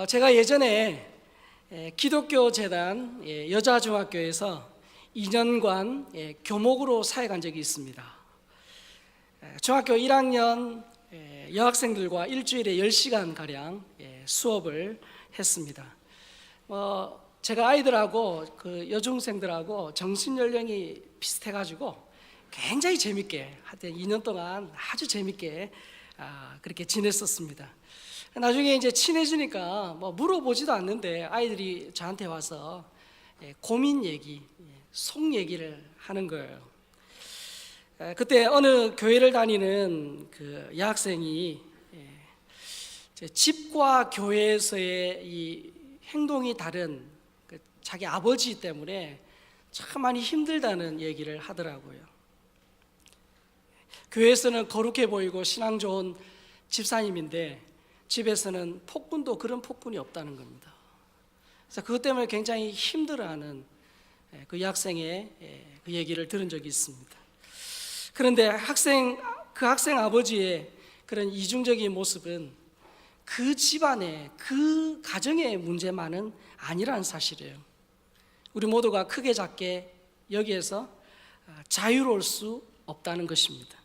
제가 예전에 기독교 재단 여자중학교에서 2년간 교목으로 사역한 적이 있습니다. 중학교 1학년 여학생들과 일주일에 10시간가량 수업을 했습니다. 제가 아이들하고 그 여중생들하고 정신연령이 비슷해가지고 굉장히 재밌게 하여튼 2년 동안 아주 재밌게 그렇게 지냈었습니다. 나중에 이제 친해지니까 물어보지도 않는데 아이들이 저한테 와서 고민 얘기, 속 얘기를 하는 거예요. 그때 어느 교회를 다니는 그 여학생이 집과 교회에서의 이 행동이 다른 자기 아버지 때문에 참 많이 힘들다는 얘기를 하더라고요. 교회에서는 거룩해 보이고 신앙 좋은 집사님인데 집에서는 폭군도 그런 폭군이 없다는 겁니다. 그래서 그것 때문에 굉장히 힘들어하는 그 여학생의 그 얘기를 들은 적이 있습니다. 그런데 그 학생 아버지의 그런 이중적인 모습은 그 집안의 그 가정의 문제만은 아니라는 사실이에요. 우리 모두가 크게 작게 여기에서 자유로울 수 없다는 것입니다.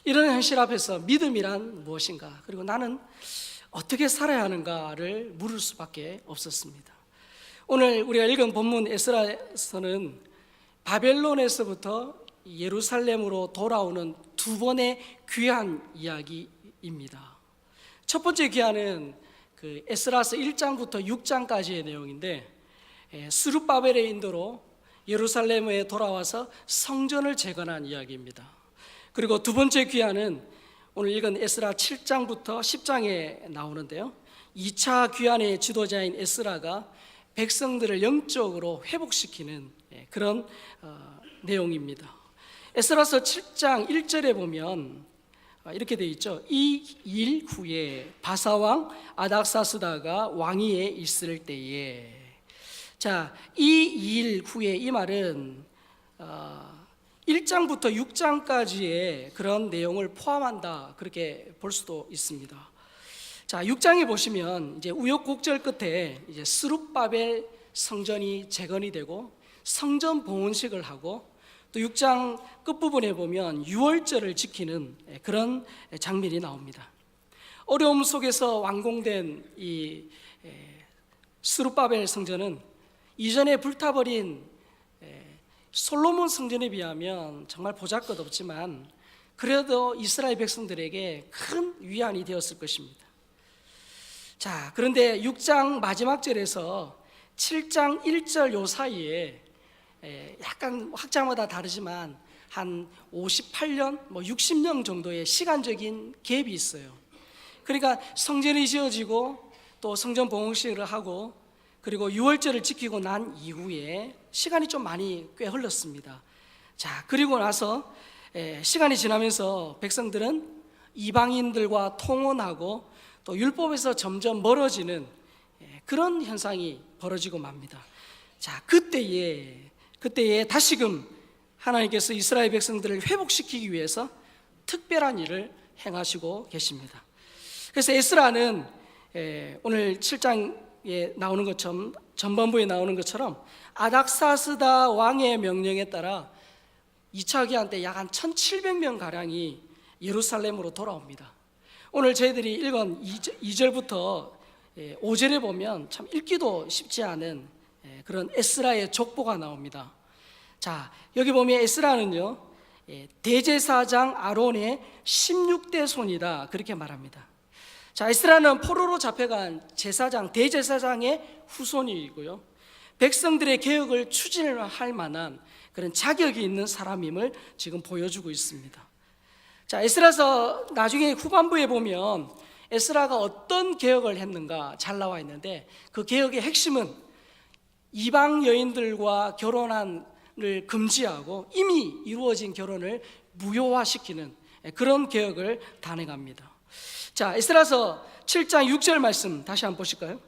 이런 현실 앞에서 믿음이란 무엇인가, 그리고 나는 어떻게 살아야 하는가를 물을 수밖에 없었습니다. 오늘 우리가 읽은 본문 에스라에서는 바벨론에서부터 예루살렘으로 돌아오는 두 번의 귀환 이야기입니다. 첫 번째 귀환은 그 에스라서 1장부터 6장까지의 내용인데 스룹바벨의 인도로 예루살렘에 돌아와서 성전을 재건한 이야기입니다. 그리고 두 번째 귀환은 오늘 읽은 에스라 7장부터 10장에 나오는데요, 2차 귀환의 지도자인 에스라가 백성들을 영적으로 회복시키는 그런 내용입니다. 에스라서 7장 1절에 보면 이렇게 되어 있죠. 이 일 후에 바사왕 아닥사스다가 왕위에 있을 때에, 자, 이 일 후에, 이 말은 1장부터 6장까지의 그런 내용을 포함한다, 그렇게 볼 수도 있습니다. 자, 6장에 보시면 이제 우여곡절 끝에 이제 스룹바벨 성전이 재건이 되고 성전 봉헌식을 하고, 또 6장 끝부분에 보면 유월절을 지키는 그런 장면이 나옵니다. 어려움 속에서 완공된 이 스룹바벨 성전은 이전에 불타버린 솔로몬 성전에 비하면 정말 보잘것없지만 그래도 이스라엘 백성들에게 큰 위안이 되었을 것입니다. 자, 그런데 6장 마지막 절에서 7장 1절 요 사이에 약간 학자마다 다르지만 한 58년, 60년 정도의 시간적인 갭이 있어요. 그러니까 성전이 지어지고 또 성전 봉헌식을 하고 그리고 유월절을 지키고 난 이후에 시간이 좀 많이 꽤 흘렀습니다. 자, 그리고 나서 시간이 지나면서 백성들은 이방인들과 통혼하고 또 율법에서 점점 멀어지는 그런 현상이 벌어지고 맙니다. 자, 그때에 다시금 하나님께서 이스라엘 백성들을 회복시키기 위해서 특별한 일을 행하시고 계십니다. 그래서 에스라는 오늘 7장에 나오는 것처럼, 전반부에 나오는 것처럼 아닥사스다 왕의 명령에 따라 2차 귀환 때 약 한 1700명 가량이 예루살렘으로 돌아옵니다. 오늘 저희들이 읽은 2절부터 5절에 보면 참 읽기도 쉽지 않은 그런 에스라의 족보가 나옵니다. 자, 여기 보면 에스라는요, 대제사장 아론의 16대 손이다, 그렇게 말합니다. 자, 에스라는 포로로 잡혀간 대제사장의 후손이고요, 백성들의 개혁을 추진할 만한 그런 자격이 있는 사람임을 지금 보여주고 있습니다. 자, 에스라서 나중에 후반부에 보면 에스라가 어떤 개혁을 했는가 잘 나와 있는데, 그 개혁의 핵심은 이방 여인들과 결혼을 금지하고 이미 이루어진 결혼을 무효화시키는 그런 개혁을 단행합니다. 자, 에스라서 7장 6절 말씀 다시 한번 보실까요?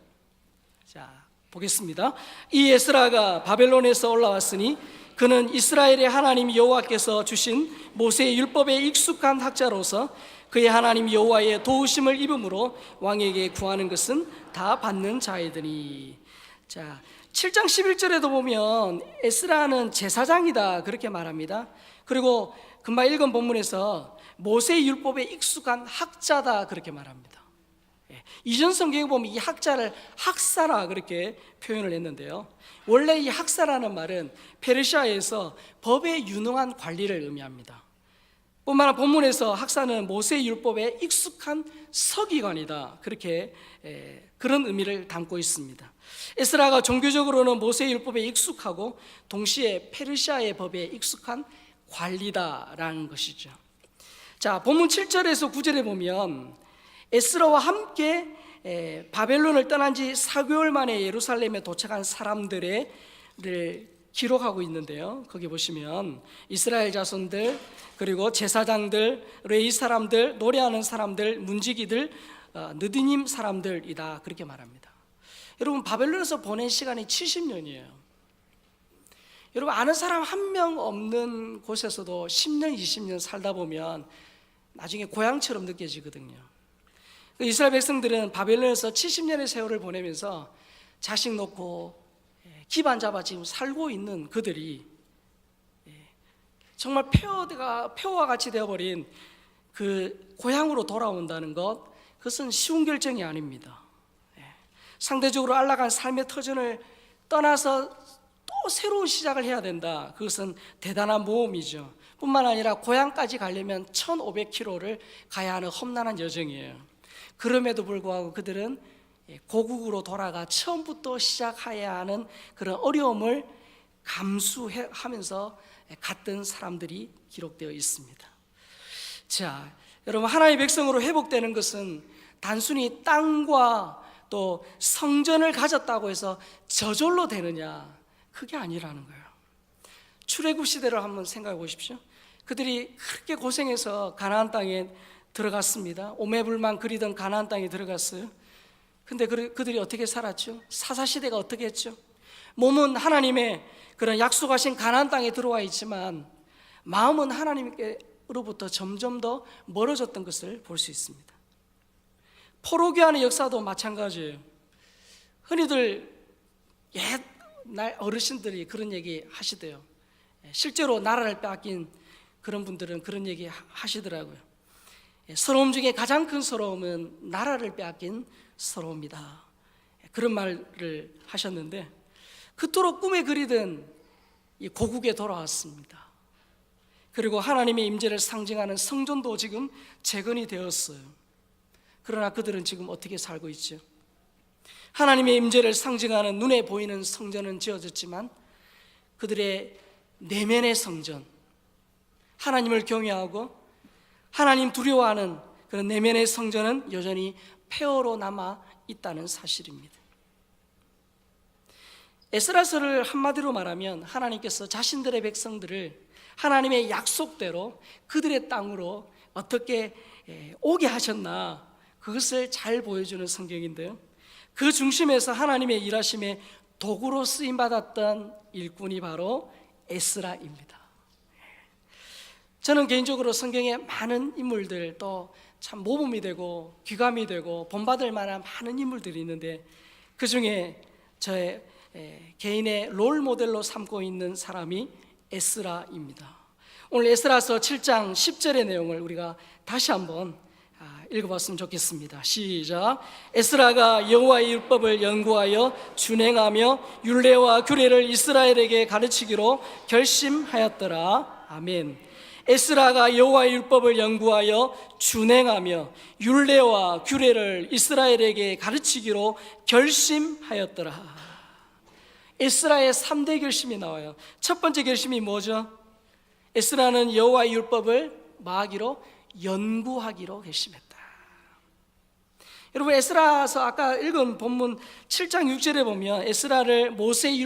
자, 보겠습니다. 이 에스라가 바벨론에서 올라왔으니 그는 이스라엘의 하나님 여호와께서 주신 모세의 율법에 익숙한 학자로서 그의 하나님 여호와의 도우심을 입음으로 왕에게 구하는 것은 다 받는 자이더니. 자, 7장 11절에도 보면 에스라는 제사장이다 그렇게 말합니다. 그리고 금방 읽은 본문에서 모세의 율법에 익숙한 학자다 그렇게 말합니다. 이전 성경에 보면 이 학자를 학사라 그렇게 표현을 했는데요, 원래 이 학사라는 말은 페르시아에서 법에 유능한 관리를 의미합니다. 뿐만 아니라 본문에서 학사는 모세의 율법에 익숙한 서기관이다 그렇게 그런 의미를 담고 있습니다. 에스라가 종교적으로는 모세의 율법에 익숙하고 동시에 페르시아의 법에 익숙한 관리다라는 것이죠. 자, 본문 7절에서 9절에 보면 에스라와 함께 바벨론을 떠난 지 4개월 만에 예루살렘에 도착한 사람들을 기록하고 있는데요, 거기 보시면 이스라엘 자손들, 그리고 제사장들, 레위 사람들, 노래하는 사람들, 문지기들, 느디님 사람들이다 그렇게 말합니다. 여러분, 바벨론에서 보낸 시간이 70년이에요. 여러분, 아는 사람 한 명 없는 곳에서도 10년, 20년 살다 보면 나중에 고향처럼 느껴지거든요. 이스라엘 백성들은 바벨론에서 70년의 세월을 보내면서 자식 놓고 기반 잡아 지금 살고 있는 그들이 정말 폐허와 같이 되어버린 그 고향으로 돌아온다는 것, 그것은 쉬운 결정이 아닙니다. 상대적으로 안락한 삶의 터전을 떠나서 또 새로운 시작을 해야 된다, 그것은 대단한 모험이죠. 뿐만 아니라 고향까지 가려면 1500km를 가야 하는 험난한 여정이에요. 그럼에도 불구하고 그들은 고국으로 돌아가 처음부터 시작해야 하는 그런 어려움을 감수하면서 갔던 사람들이 기록되어 있습니다. 자, 여러분, 하나님의 백성으로 회복되는 것은 단순히 땅과 또 성전을 가졌다고 해서 저절로 되느냐, 그게 아니라는 거예요. 출애굽 시대를 한번 생각해 보십시오. 그들이 그렇게 고생해서 가나안 땅에 들어갔습니다. 오매불만 그리던 가나안 땅에 들어갔어요. 근데 그들이 어떻게 살았죠? 사사시대가 어떻게 했죠? 몸은 하나님의 그런 약속하신 가나안 땅에 들어와 있지만 마음은 하나님께로부터 점점 더 멀어졌던 것을 볼 수 있습니다. 포로기환의 역사도 마찬가지예요. 흔히들 옛날 어르신들이 그런 얘기 하시대요. 실제로 나라를 빼앗긴 그런 분들은 그런 얘기 하시더라고요. 서러움 중에 가장 큰 서러움은 나라를 빼앗긴 서러움이다, 그런 말을 하셨는데, 그토록 꿈에 그리던 이 고국에 돌아왔습니다. 그리고 하나님의 임재를 상징하는 성전도 지금 재건이 되었어요. 그러나 그들은 지금 어떻게 살고 있죠? 하나님의 임재를 상징하는 눈에 보이는 성전은 지어졌지만 그들의 내면의 성전, 하나님을 경외하고 하나님 두려워하는 그런 내면의 성전은 여전히 폐허로 남아 있다는 사실입니다. 에스라서를 한마디로 말하면 하나님께서 자신들의 백성들을 하나님의 약속대로 그들의 땅으로 어떻게 오게 하셨나, 그것을 잘 보여주는 성경인데요, 그 중심에서 하나님의 일하심에 도구로 쓰임받았던 일꾼이 바로 에스라입니다. 저는 개인적으로 성경에 많은 인물들, 또 참 모범이 되고 귀감이 되고 본받을 만한 많은 인물들이 있는데, 그 중에 저의 개인의 롤 모델로 삼고 있는 사람이 에스라입니다. 오늘 에스라서 7장 10절의 내용을 우리가 다시 한번 읽어봤으면 좋겠습니다. 시작. 에스라가 여호와의 율법을 연구하여 준행하며 율례와 규례를 이스라엘에게 가르치기로 결심하였더라. 아멘. 에스라가 여호와의 율법을 연구하여 준행하며 율례와 규례를 이스라엘에게 가르치기로 결심하였더라. 에스라의 3대 결심이 나와요. 첫 번째 결심이 뭐죠? 에스라는 여호와의 율법을 뭐하기로? 연구하기로 결심했다. 여러분, 에스라서 아까 읽은 본문 7장 6절에 보면 에스라를 모세의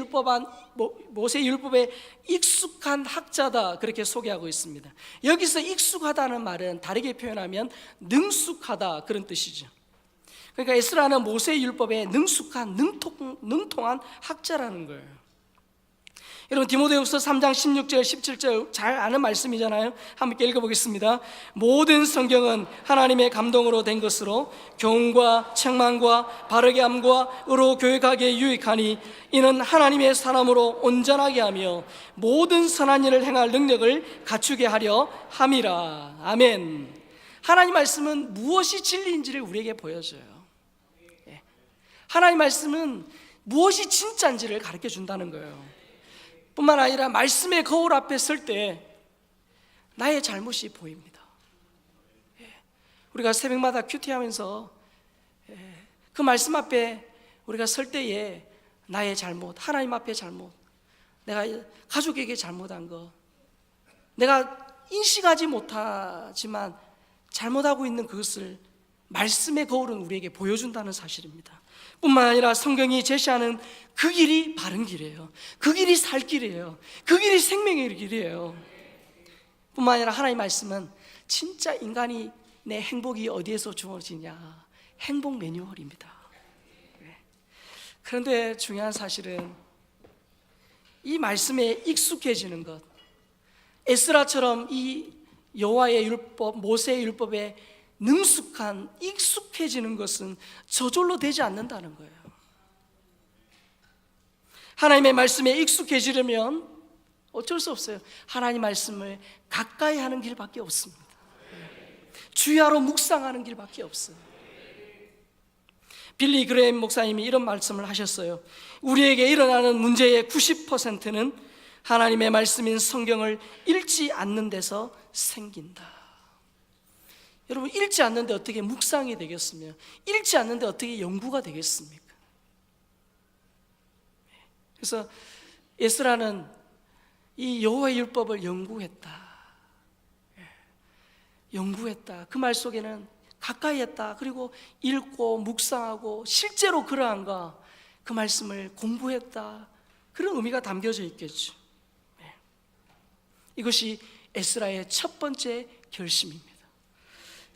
율법에 익숙한 학자다 그렇게 소개하고 있습니다. 여기서 익숙하다는 말은 다르게 표현하면 능숙하다 그런 뜻이죠. 그러니까 에스라는 모세의 율법에 능숙한 능통한 학자라는 거예요. 여러분 디모데후서 3장 16절 17절 잘 아는 말씀이잖아요. 함께 읽어보겠습니다. 모든 성경은 하나님의 감동으로 된 것으로 교훈과 책망과 바르게 함과 의로 교육하기에 유익하니 이는 하나님의 사람으로 온전하게 하며 모든 선한 일을 행할 능력을 갖추게 하려 함이라. 아멘. 하나님 말씀은 무엇이 진리인지를 우리에게 보여줘요. 하나님 말씀은 무엇이 진짜인지를 가르쳐 준다는 거예요. 뿐만 아니라 말씀의 거울 앞에 설 때 나의 잘못이 보입니다. 우리가 새벽마다 큐티하면서 그 말씀 앞에 우리가 설 때에 나의 잘못, 하나님 앞에 잘못, 내가 가족에게 잘못한 거, 내가 인식하지 못하지만 잘못하고 있는 그것을 말씀의 거울은 우리에게 보여준다는 사실입니다. 뿐만 아니라 성경이 제시하는 그 길이 바른 길이에요. 그 길이 살 길이에요. 그 길이 생명의 길이에요. 뿐만 아니라 하나님의 말씀은 진짜 인간이 내 행복이 어디에서 주어지냐, 행복 매뉴얼입니다. 그런데 중요한 사실은 이 말씀에 익숙해지는 것, 에스라처럼 이 여호와의 율법, 모세의 율법에 익숙해지는 것은 저절로 되지 않는다는 거예요. 하나님의 말씀에 익숙해지려면 어쩔 수 없어요. 하나님 말씀을 가까이 하는 길밖에 없습니다. 주야로 묵상하는 길밖에 없어요. 빌리 그레임 목사님이 이런 말씀을 하셨어요. 우리에게 일어나는 문제의 90%는 하나님의 말씀인 성경을 읽지 않는 데서 생긴다. 여러분, 읽지 않는데 어떻게 묵상이 되겠으며, 읽지 않는데 어떻게 연구가 되겠습니까? 그래서 에스라는 이 여호와의 율법을 연구했다. 그 말 속에는 가까이 했다. 그리고 읽고 묵상하고 실제로 그러한가 그 말씀을 공부했다. 그런 의미가 담겨져 있겠죠. 이것이 에스라의 첫 번째 결심입니다.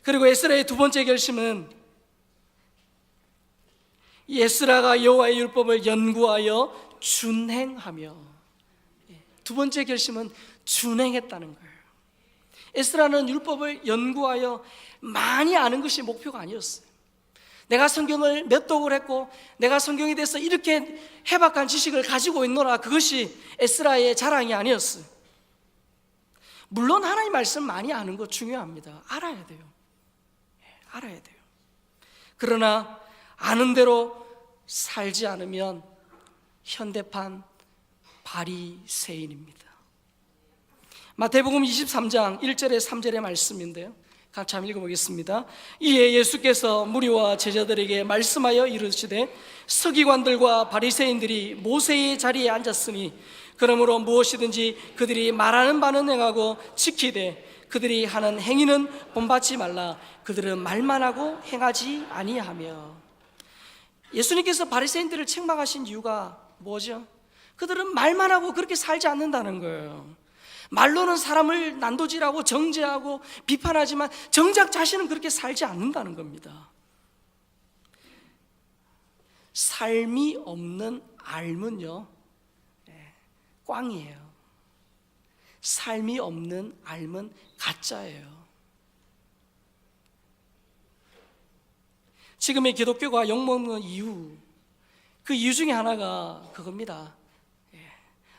그리고 에스라의 두 번째 결심은 에스라가 여호와의 율법을 연구하여 준행하며, 두 번째 결심은 준행했다는 거예요. 에스라는 율법을 연구하여 많이 아는 것이 목표가 아니었어요. 내가 성경을 몇 독을 했고 내가 성경에 대해서 이렇게 해박한 지식을 가지고 있노라, 그것이 에스라의 자랑이 아니었어요. 물론 하나님 말씀 많이 아는 거 중요합니다. 알아야 돼요. 그러나 아는 대로 살지 않으면 현대판 바리새인입니다. 마태복음 23장 1절에 3절의 말씀인데요, 같이 한번 읽어보겠습니다. 이에 예수께서 무리와 제자들에게 말씀하여 이르시되 서기관들과 바리새인들이 모세의 자리에 앉았으니 그러므로 무엇이든지 그들이 말하는 바는 행하고 지키되 그들이 하는 행위는 본받지 말라. 그들은 말만 하고 행하지 아니하며. 예수님께서 바리새인들을 책망하신 이유가 뭐죠? 그들은 말만 하고 그렇게 살지 않는다는 거예요. 말로는 사람을 난도질하고 정죄하고 비판하지만 정작 자신은 그렇게 살지 않는다는 겁니다. 삶이 없는 삶은요, 꽝이에요. 삶이 없는 삶은 가짜예요. 지금의 기독교가 욕먹는 이유, 그 이유 중에 하나가 그겁니다.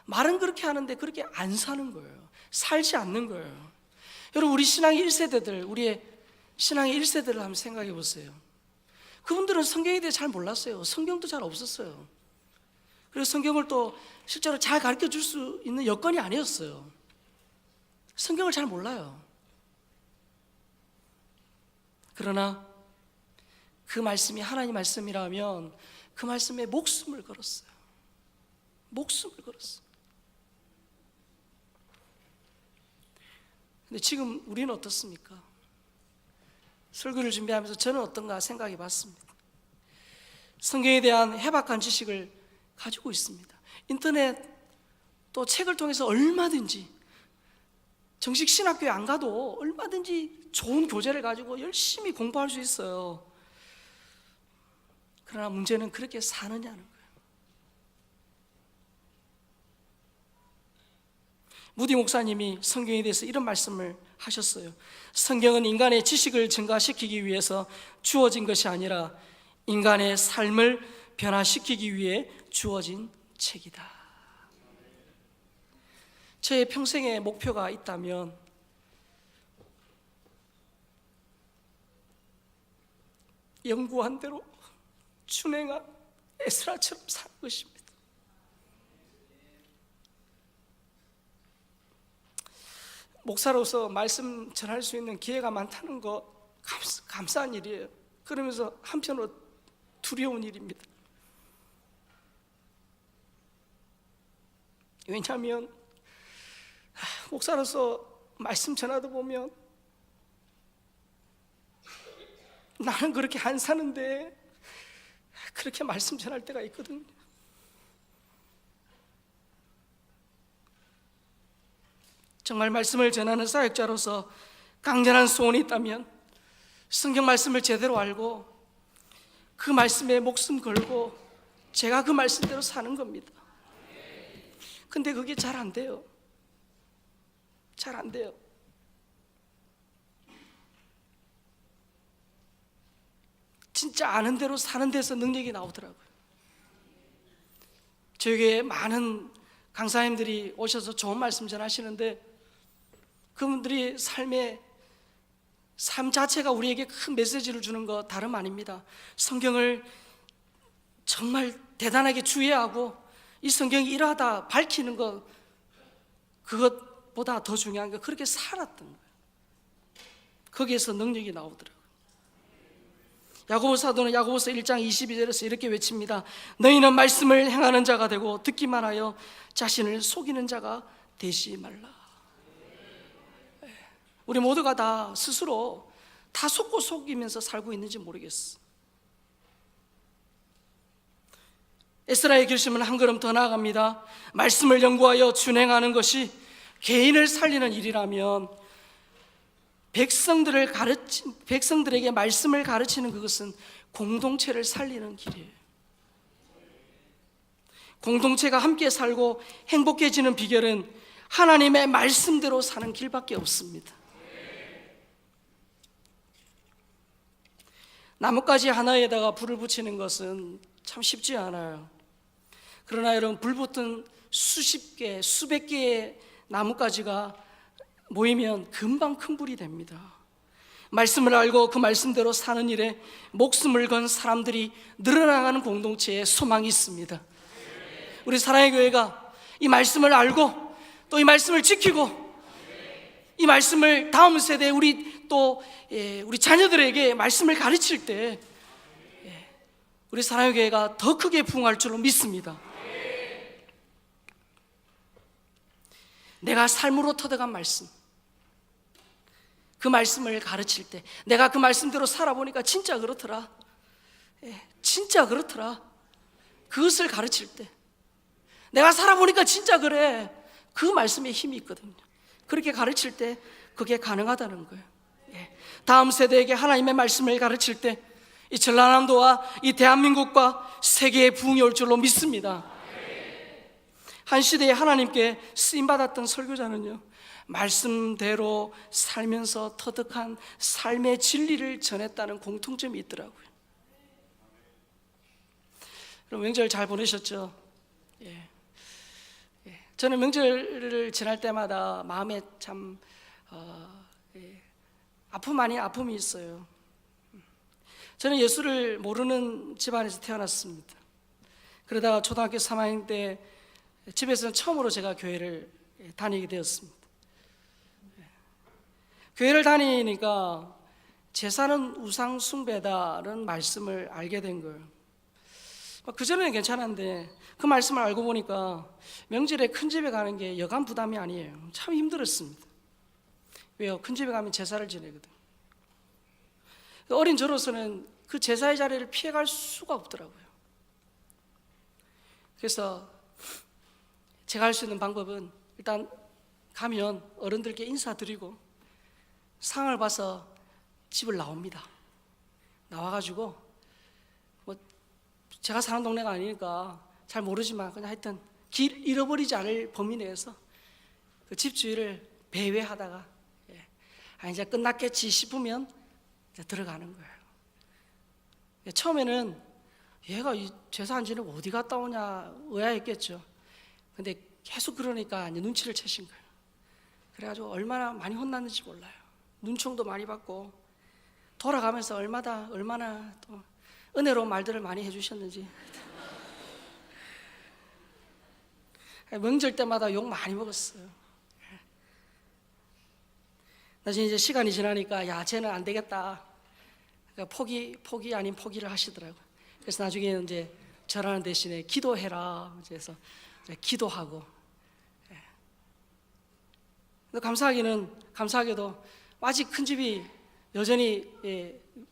말은 그렇게 하는데 그렇게 안 사는 거예요. 살지 않는 거예요. 여러분, 우리 신앙의 1세대들, 우리의 신앙의 1세대를 한번 생각해 보세요. 그분들은 성경에 대해 잘 몰랐어요. 성경도 잘 없었어요. 그래서 성경을 또 실제로 잘 가르쳐 줄 수 있는 여건이 아니었어요. 성경을 잘 몰라요. 그러나 그 말씀이 하나님 말씀이라면 그 말씀에 목숨을 걸었어요. 근데 지금 우리는 어떻습니까? 설교를 준비하면서 저는 어떤가 생각해 봤습니다. 성경에 대한 해박한 지식을 가지고 있습니다. 인터넷 또 책을 통해서 얼마든지, 정식 신학교에 안 가도 얼마든지 좋은 교재를 가지고 열심히 공부할 수 있어요. 그러나 문제는 그렇게 사느냐는 거예요. 무디 목사님이 성경에 대해서 이런 말씀을 하셨어요. 성경은 인간의 지식을 증가시키기 위해서 주어진 것이 아니라 인간의 삶을 변화시키기 위해 주어진 책이다. 저의 평생의 목표가 있다면 연구한 대로 준행한 에스라처럼 사는 것입니다. 목사로서 말씀 전할 수 있는 기회가 많다는 거 감사한 일이에요. 그러면서 한편으로 두려운 일입니다. 왜냐하면 목사로서 말씀 전하다 보면 나는 그렇게 안 사는데 그렇게 말씀 전할 때가 있거든요. 정말 말씀을 전하는 사역자로서 강렬한 소원이 있다면 성경 말씀을 제대로 알고 그 말씀에 목숨 걸고 제가 그 말씀대로 사는 겁니다. 근데 그게 잘 안 돼요. 잘 안 돼요. 진짜 아는 대로 사는 데서 능력이 나오더라고요. 저에게 많은 강사님들이 오셔서 좋은 말씀 전하시는데 그분들이 삶 자체가 우리에게 큰 메시지를 주는 거 다름 아닙니다. 성경을 정말 대단하게 주의하고 이 성경이 이러하다 밝히는 것, 그것보다 더 중요한 게 그렇게 살았던 거예요. 거기에서 능력이 나오더라고요. 야고보 사도는 야고보서 1장 22절에서 이렇게 외칩니다. 너희는 말씀을 행하는 자가 되고 듣기만 하여 자신을 속이는 자가 되지 말라. 우리 모두가 다 스스로 다 속고 속이면서 살고 있는지 모르겠어. 에스라의 결심은 한 걸음 더 나아갑니다. 말씀을 연구하여 준행하는 것이 개인을 살리는 일이라면 백성들에게 말씀을 가르치는 그것은 공동체를 살리는 길이에요. 공동체가 함께 살고 행복해지는 비결은 하나님의 말씀대로 사는 길밖에 없습니다. 나뭇가지 하나에다가 불을 붙이는 것은 참 쉽지 않아요. 그러나 여러분, 불 붙은 수십 개, 수백 개의 나뭇가지가 모이면 금방 큰 불이 됩니다. 말씀을 알고 그 말씀대로 사는 일에 목숨을 건 사람들이 늘어나가는 공동체에 소망이 있습니다. 우리 사랑의 교회가 이 말씀을 알고 또 이 말씀을 지키고 이 말씀을 다음 세대에 우리 자녀들에게 말씀을 가르칠 때 우리 사랑의 교회가 더 크게 부흥할 줄로 믿습니다. 내가 삶으로 터득한 말씀, 그 말씀을 가르칠 때 내가 그 말씀대로 살아보니까 진짜 그렇더라. 진짜 그렇더라. 그것을 가르칠 때 내가 살아보니까 진짜 그래. 그 말씀에 힘이 있거든요. 그렇게 가르칠 때 그게 가능하다는 거예요. 다음 세대에게 하나님의 말씀을 가르칠 때 이 전라남도와 이 대한민국과 세계의 부흥이 올 줄로 믿습니다. 한 시대에 하나님께 쓰임받았던 설교자는요, 말씀대로 살면서 터득한 삶의 진리를 전했다는 공통점이 있더라고요. 그럼 명절 잘 보내셨죠? 저는 명절을 지날 때마다 마음에 참 아픔 아닌 아픔이 있어요. 저는 예수를 모르는 집안에서 태어났습니다. 그러다가 초등학교 3학년 때 집에서는 처음으로 제가 교회를 다니게 되었습니다. 교회를 다니니까 제사는 우상 숭배다라는 말씀을 알게 된 거예요. 그전에는 괜찮았는데 그 말씀을 알고 보니까 명절에 큰 집에 가는 게 여간 부담이 아니에요. 참 힘들었습니다. 왜요? 큰 집에 가면 제사를 지내거든. 어린 저로서는 그 제사의 자리를 피해갈 수가 없더라고요. 그래서 제가 할 수 있는 방법은 일단 가면 어른들께 인사드리고 상을 봐서 집을 나옵니다. 나와가지고 제가 사는 동네가 아니니까 잘 모르지만 그냥 하여튼 길 잃어버리지 않을 범위 내에서 그 집주일을 배회하다가 이제 끝났겠지 싶으면 이제 들어가는 거예요. 처음에는 얘가 이 제사 안 지내고 어디 갔다 오냐 의아했겠죠. 근데 계속 그러니까 이제 눈치를 채신 거예요. 그래가지고 얼마나 많이 혼났는지 몰라요. 눈총도 많이 받고 돌아가면서 얼마나 또 은혜로운 말들을 많이 해주셨는지. 명절 때마다 욕 많이 먹었어요. 나중에 이제 시간이 지나니까 야 쟤는 안 되겠다. 그러니까 포기 아닌 포기를 하시더라고요. 그래서 나중에 이제 절하는 대신에 기도해라. 그래서 기도하고. 감사하게도 아직 큰 집이 여전히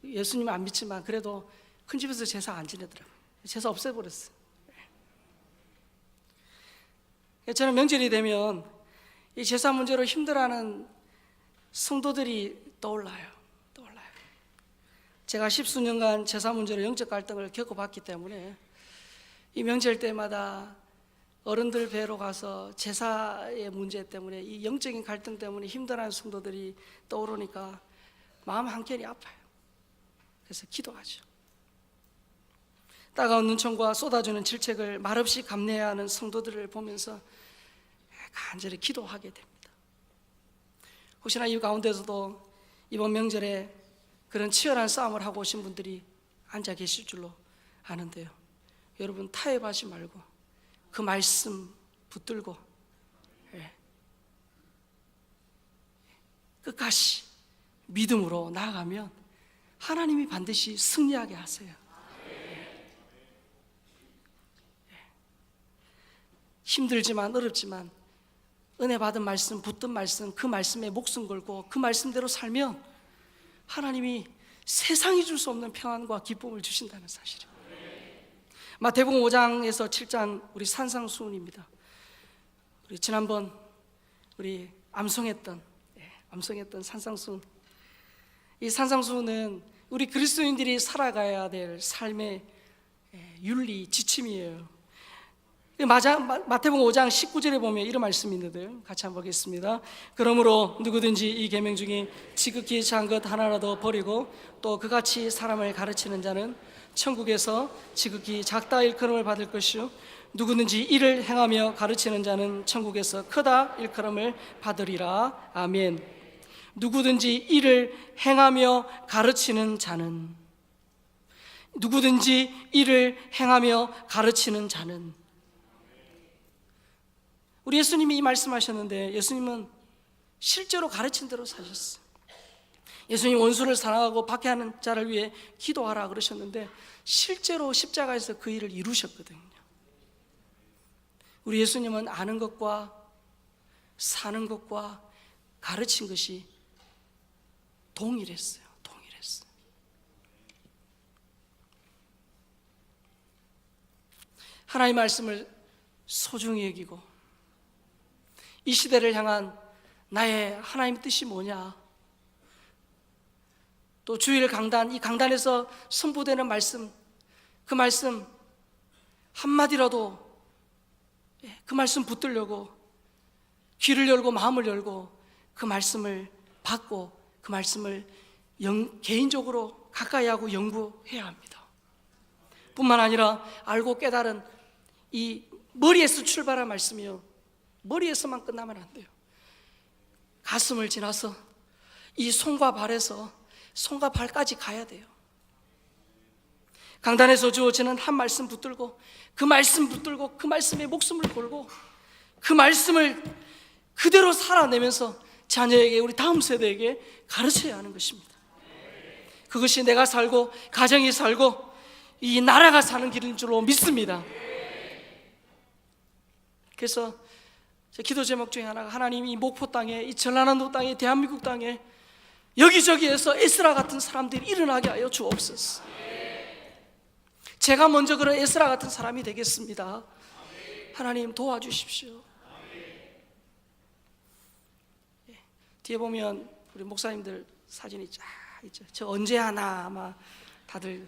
예수님을 안 믿지만 그래도 큰 집에서 제사 안 지내더라고요. 제사 없애버렸어요. 저는 명절이 되면 이 제사 문제로 힘들어하는 성도들이 떠올라요. 제가 10수년간 제사 문제로 영적 갈등을 겪어봤기 때문에 이 명절 때마다 어른들 뵈러 가서 제사의 문제 때문에 이 영적인 갈등 때문에 힘들어하는 성도들이 떠오르니까 마음 한켠이 아파요. 그래서 기도하죠. 따가운 눈총과 쏟아주는 질책을 말없이 감내해야 하는 성도들을 보면서 간절히 기도하게 됩니다. 혹시나 이 가운데서도 이번 명절에 그런 치열한 싸움을 하고 오신 분들이 앉아 계실 줄로 아는데요, 여러분 타협하지 말고 그 말씀 붙들고 끝까지 믿음으로 나아가면 하나님이 반드시 승리하게 하세요. 힘들지만 어렵지만 은혜 받은 말씀, 붙든 말씀, 그 말씀에 목숨 걸고 그 말씀대로 살면 하나님이 세상이 줄 수 없는 평안과 기쁨을 주신다는 사실입니다. 마태복음 5장에서 7장 우리 산상수훈입니다. 우리 지난번 우리 암송했던 산상수훈. 이 산상수훈은 우리 그리스도인들이 살아가야 될 삶의 윤리, 지침이에요. 마태복음 5장 19절에 보면 이런 말씀이 있는데요, 같이 한번 보겠습니다. 그러므로 누구든지 이 계명 중에 지극히 작은 것 하나라도 버리고 또 그같이 사람을 가르치는 자는 천국에서 지극히 작다 일컬음을 받을 것이요 누구든지 이를 행하며 가르치는 자는 천국에서 크다 일컬음을 받으리라. 아멘. 누구든지 이를 행하며 가르치는 자는, 누구든지 이를 행하며 가르치는 자는. 우리 예수님이 이 말씀하셨는데 예수님은 실제로 가르친 대로 사셨어요. 예수님 원수를 사랑하고 박해하는 자를 위해 기도하라 그러셨는데 실제로 십자가에서 그 일을 이루셨거든요. 우리 예수님은 아는 것과 사는 것과 가르친 것이 동일했어요. 하나님의 말씀을 소중히 여기고 이 시대를 향한 나의 하나님의 뜻이 뭐냐, 또 주일 강단, 이 강단에서 선포되는 말씀, 그 말씀 한마디라도 그 말씀 붙들려고 귀를 열고 마음을 열고 그 말씀을 받고 그 말씀을 개인적으로 가까이 하고 연구해야 합니다. 뿐만 아니라 알고 깨달은 이 머리에서 출발한 말씀이요, 머리에서만 끝나면 안 돼요. 가슴을 지나서 이 손과 발에서 손과 발까지 가야 돼요. 강단에서 주어지는 한 말씀 붙들고 그 말씀 붙들고 그 말씀에 목숨을 걸고 그 말씀을 그대로 살아내면서 자녀에게, 우리 다음 세대에게 가르쳐야 하는 것입니다. 그것이 내가 살고 가정이 살고 이 나라가 사는 길인 줄로 믿습니다. 그래서 기도 제목 중에 하나가 하나님 이 목포 땅에, 이 전라남도 땅에, 대한민국 땅에 여기저기에서 에스라 같은 사람들이 일어나게 하여 주옵소서. 제가 먼저 그런 에스라 같은 사람이 되겠습니다. 하나님 도와주십시오. 뒤에 보면 우리 목사님들 사진이 쫙 있죠. 저 언제 하나 아마 다들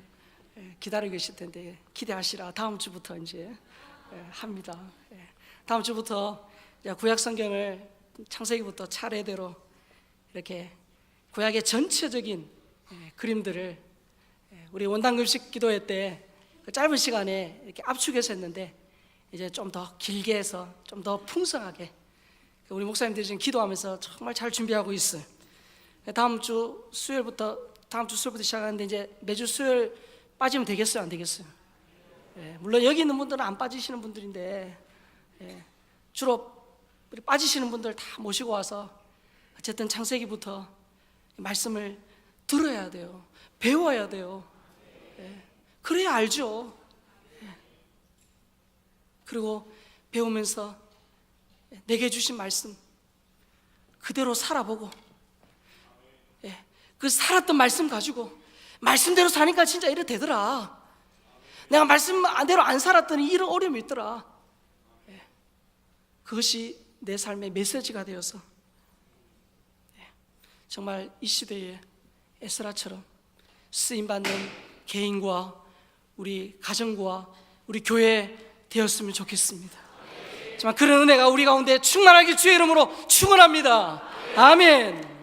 기다리고 계실 텐데 기대하시라. 다음 주부터 이제 합니다. 다음 주부터 구약 성경을 창세기부터 차례대로 이렇게 구약의 전체적인 그림들을 우리 원당금식 기도회 때 그 짧은 시간에 이렇게 압축해서 했는데, 이제 좀 더 길게 해서 좀 더 풍성하게 우리 목사님들이 지금 기도하면서 정말 잘 준비하고 있어요. 다음 주 수요일부터 시작하는데, 이제 매주 수요일 빠지면 되겠어요, 안 되겠어요? 물론 여기 있는 분들은 안 빠지시는 분들인데, 주로 우리 빠지시는 분들 다 모시고 와서 어쨌든 창세기부터 말씀을 들어야 돼요. 배워야 돼요. 그래야 알죠. 그리고 배우면서 내게 주신 말씀 그대로 살아보고, 그 살았던 말씀 가지고 말씀대로 사니까 진짜 이래 되더라. 내가 말씀대로 안 살았더니 이런 어려움이 있더라. 그것이 내 삶의 메시지가 되어서 정말 이 시대에 에스라처럼 쓰임받는 개인과 우리 가정과 우리 교회 되었으면 좋겠습니다. 정말 그런 은혜가 우리 가운데 충만하길 주의 이름으로 축원합니다. 아멘.